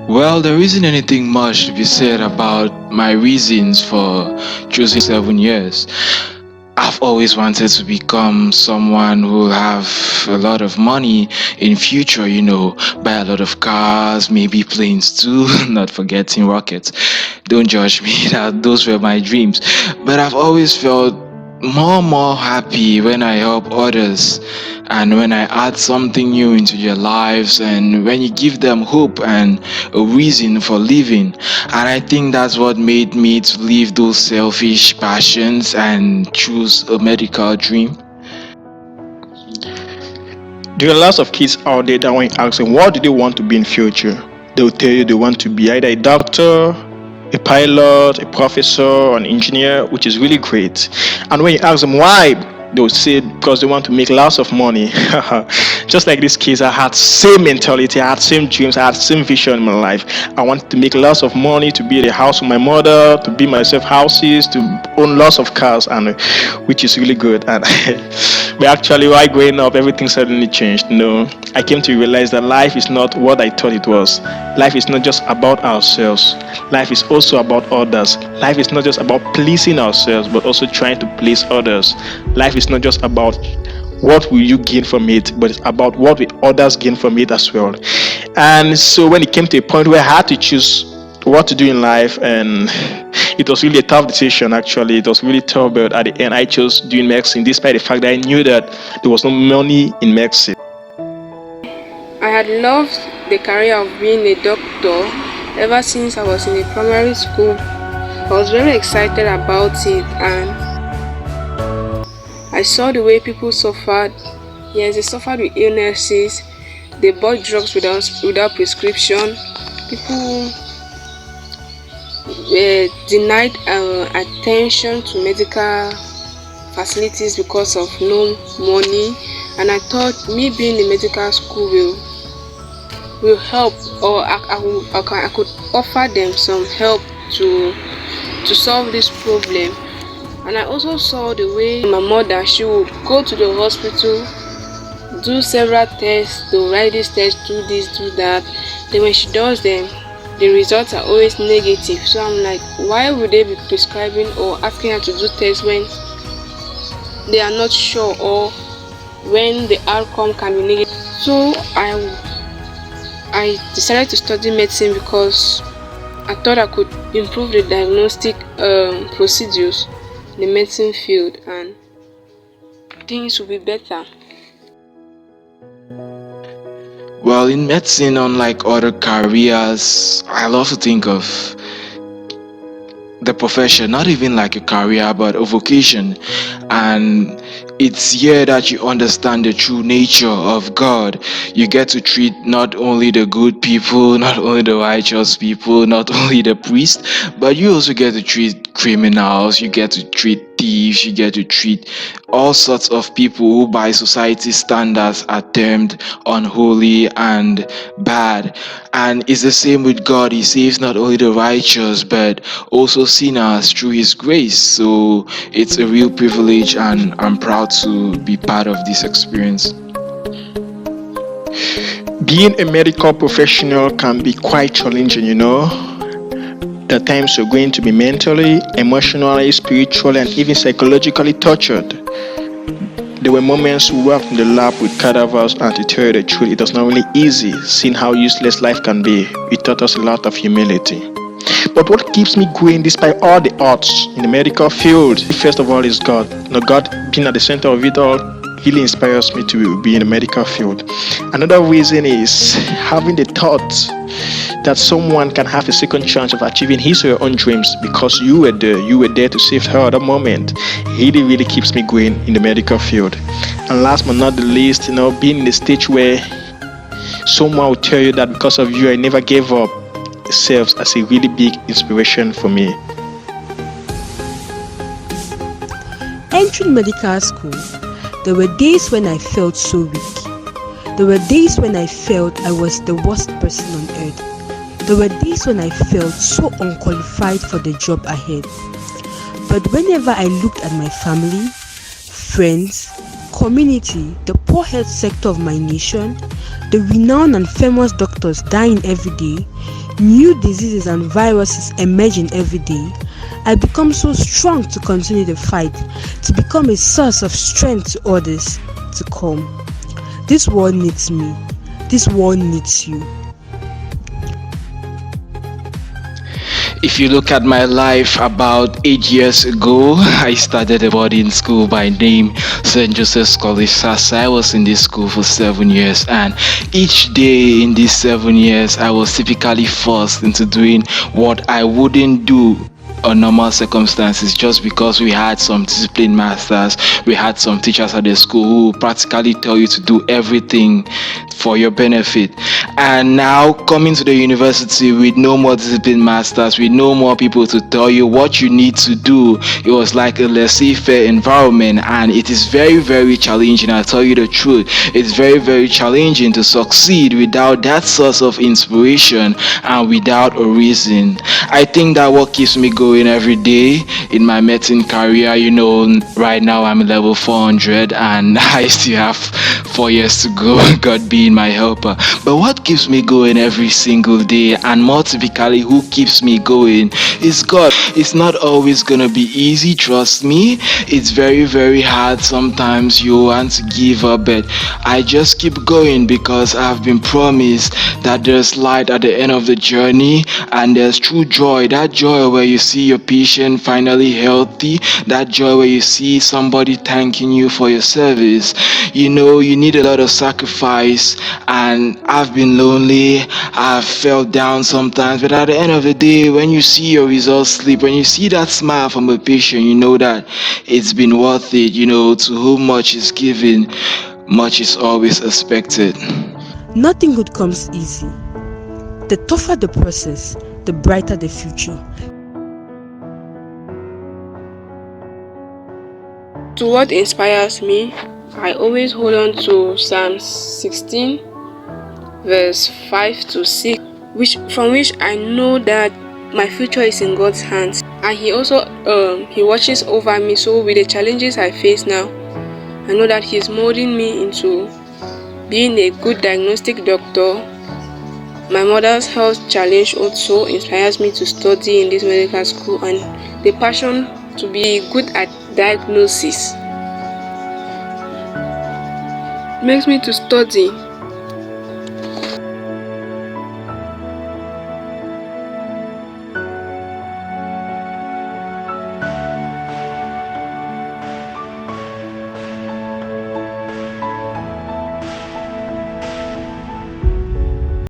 Well, there isn't anything much to be said about my reasons for choosing 7 years. I've always wanted to become someone who will have a lot of money in future, buy a lot of cars, maybe planes too, not forgetting rockets. Don't judge me, that those were my dreams. But I've always felt more happy when I help others and when I add something new into their lives and when you give them hope and a reason for living. And I think that's what made me to leave those selfish passions and choose a medical dream. There are lots of kids out there that when you ask them what do they want to be in future, they'll tell you they want to be either a doctor, a pilot, a professor, an engineer, which is really great. And when you ask them why, they'll say because they want to make lots of money. Just like these kids, I had same mentality, I had same dreams, I had same vision in my life. I wanted to make lots of money, to be at a house with my mother, to build myself houses, to own lots of cars, and which is really good. And but actually, while growing up, everything suddenly changed. I came to realize that life is not what I thought it was. Life is not just about ourselves. Life is also about others. Life is not just about pleasing ourselves, but also trying to please others. Life is not just about what will you gain from it, but it's about what will others gain from it as well. And so when it came to a point where I had to choose what to do in life, and it was really a tough decision. Actually, it was really tough, but at the end I chose doing medicine despite the fact that I knew that there was no money in medicine. I had loved the career of being a doctor ever since I was in a primary school. I was very excited about it, and I saw the way people suffered. Yes, they suffered with illnesses. They bought drugs without prescription. People were denied attention to medical facilities because of no money. And I thought me being in medical school will help, or I could offer them some help to solve this problem. And I also saw the way my mother, she would go to the hospital, do several tests, to write this test, do this, do that. Then when she does them, the results are always negative. So I'm like, why would they be prescribing or asking her to do tests when they are not sure, or when the outcome can be negative? So I decided to study medicine because I thought I could improve the diagnostic procedures in the medicine field and things will be better. Well, in medicine, unlike other careers, I love to think of the profession not even like a career but a vocation, and it's here that you understand the true nature of God. You get to treat not only the good people, not only the righteous people, not only the priest, but you also get to treat criminals, you get to treat thieves, you get to treat all sorts of people who by society standards are termed unholy and bad. And it's the same with God. He saves not only the righteous but also sinners through his grace. So it's a real privilege, and I'm proud to be part of this experience. Being a medical professional can be quite challenging. There are times you're going to be mentally, emotionally, spiritually, and even psychologically tortured. There were moments we worked in the lab with cadavers, and to tell you the truth, it was not really easy seeing how useless life can be. It taught us a lot of humility. But what keeps me going despite all the odds in the medical field, first of all, is God. God being at the center of it all really inspires me to be in the medical field. Another reason is having the thought that someone can have a second chance of achieving his or her own dreams because you were there to save her at that moment. It really keeps me going in the medical field. And last but not the least, being in the stage where someone will tell you that because of you I never gave up, serves as a really big inspiration for me. Entering medical school, there were days when I felt so weak. There were days when I felt I was the worst person on earth. There were days when I felt so unqualified for the job ahead. But whenever I looked at my family, friends, community, the poor health sector of my nation, the renowned and famous doctors dying every day, new diseases and viruses emerging every day, I become so strong to continue the fight, to become a source of strength to others to come. This world needs me. This world needs you. If you look at my life, about 8 years ago, I started a boarding school by name St. Joseph's College Sasa. I was in this school for 7 years, and each day in these 7 years, I was typically forced into doing what I wouldn't do on normal circumstances, just because we had some discipline masters, we had some teachers at the school who practically tell you to do everything for your benefit. And now coming to the university with no more discipline masters, with no more people to tell you what you need to do, it was like a laissez-faire environment, and it is very, very challenging. I'll tell you the truth, it's very, very challenging to succeed without that source of inspiration and without a reason. I think that what keeps me going every day in my medicine career. Right now I'm level 400 and I still have 4 years to go. God being my helper. But what keeps me going every single day, and more typically who keeps me going, is God. It's not always gonna be easy, trust me. It's very, very hard. Sometimes you want to give up, but I just keep going because I've been promised that there's light at the end of the journey, and there's true joy. That joy where you see your patient finally healthy, that joy where you see somebody thanking you for your service. You need a lot of sacrifice, and I've been lonely, I've felt down sometimes, but at the end of the day, when you see your results slip, when you see that smile from a patient, you know that it's been worth it. To whom much is given, much is always expected. Nothing good comes easy. The tougher the process, the brighter the future. To what inspires me, I always hold on to Psalm 16, verse 5 to 6, from which I know that my future is in God's hands, and He also He watches over me. So with the challenges I face now, I know that He's molding me into being a good diagnostic doctor. My mother's health challenge also inspires me to study in this medical school, and the passion to be good at diagnosis makes me to study